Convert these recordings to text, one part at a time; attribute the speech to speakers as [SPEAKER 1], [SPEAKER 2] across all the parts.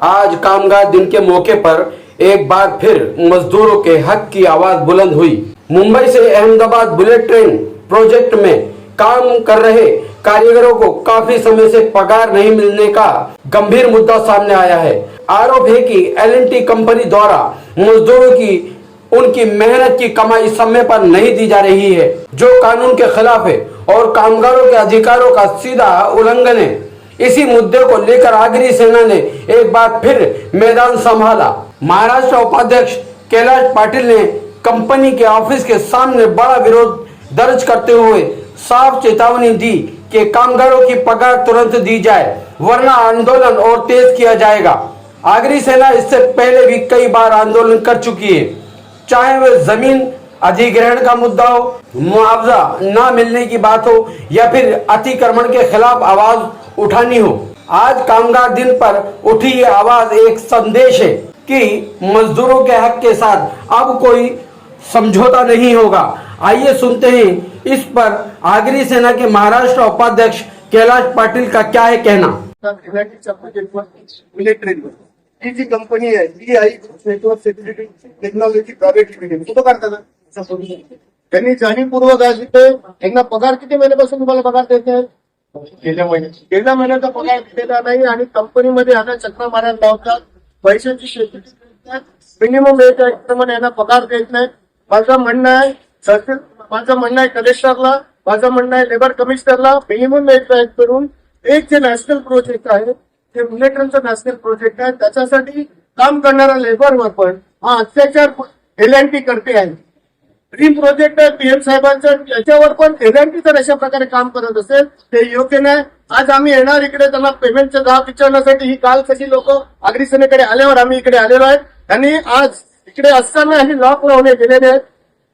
[SPEAKER 1] आज कामगार दिन के मौके पर एक बार फिर मजदूरों के हक की आवाज बुलंद हुई। मुंबई से अहमदाबाद बुलेट ट्रेन प्रोजेक्ट में काम कर रहे कारीगरों को काफी समय से पगार नहीं मिलने का गंभीर मुद्दा सामने आया है। आरोप है कि L&T कंपनी द्वारा मजदूरों की उनकी मेहनत की कमाई समय पर नहीं दी जा रही है, जो कानून के खिलाफ है और कामगारों के अधिकारों का सीधा उल्लंघन है। इसी मुद्दे को लेकर आगरी सेना ने एक बार फिर मैदान संभाला। महाराष्ट्र उपाध्यक्ष कैलाश पाटिल ने कंपनी के ऑफिस के सामने बड़ा विरोध दर्ज करते हुए साफ चेतावनी दी कि कामगारों की पगार तुरंत दी जाए, वरना आंदोलन और तेज किया जाएगा। आगरी सेना इससे पहले भी कई बार आंदोलन कर चुकी है, चाहे वह जमीन अधिग्रहण का मुद्दा हो, मुआवजा न मिलने की बात हो या फिर अतिक्रमण के खिलाफ आवाज उठानी हो। आज कामगार दिन पर उठी ये आवाज एक संदेश है कि मजदूरों के हक के साथ अब कोई समझौता नहीं होगा। आइए सुनते हैं इस पर आगरी सेना के महाराष्ट्र उपाध्यक्ष कैलाश पाटिल का क्या है कहना।
[SPEAKER 2] ही जी कंपनी आहे ती I network security technology private limited कुठं करतात त्यांनी जाणीवपूर्वक आज इथे त्यांना पगार किती महिन्यापासून तुम्हाला पगार देत आहेत? गेल्या महिन्याचा पगार दिलेला नाही आणि कंपनीमध्ये आता चक्रा मारायला लावतात, पैशाची शेती करतात, मिनिमम वेज प्रमाणे यांना पगार देत नाही। माझं म्हणणं आहे कलेक्टरला, माझं म्हणणं आहे लेबर कमिशनरला मिनिमम वेज करून एक जे नॅशनल प्रोजेक्ट आहे ते बुलेट नॅशनल प्रोजेक्ट आहे, त्याच्यासाठी काम करणाऱ्या लेबरवर पण हा अत्याचार L&T करते आहे। ड्रीम प्रोजेक्ट आहे PM साहेबांचं, त्याच्यावर पण L&T जर अशा प्रकारे काम करत असेल ते योग्य नाही। आज आम्ही येणार इकडे त्यांना पेमेंटचा जाब विचारण्यासाठी, ही काल सगळी लोक आगरी सेनेकडे आल्यावर आम्ही इकडे आलेलो आहे। त्यांनी आज इकडे असताना ही लॉक लावणे गेलेले आहेत।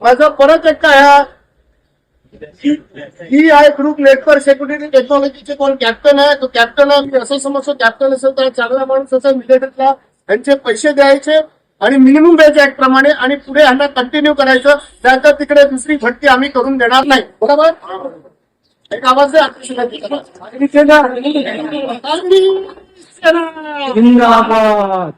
[SPEAKER 2] माझा परत एकटा ह्या ही आहे ग्रुप नेटवर्क सेक्युरिटी टेक्नॉलॉजीचे कोण कॅप्टन आहे, तो कॅप्टन आहे। मी असं समजतो कॅप्टन असेल तर चांगला माणूस असेल, मिलिटरीला त्यांचे पैसे द्यायचे आणि मिनिमम वेज ऍक्ट प्रमाणे आणि पुढे यांना कंटिन्यू करायचं, त्यानंतर तिकडे दुसरी भरती आम्ही करून देणार नाही। बरोबर? एक आवाज
[SPEAKER 1] जिंदाबाद।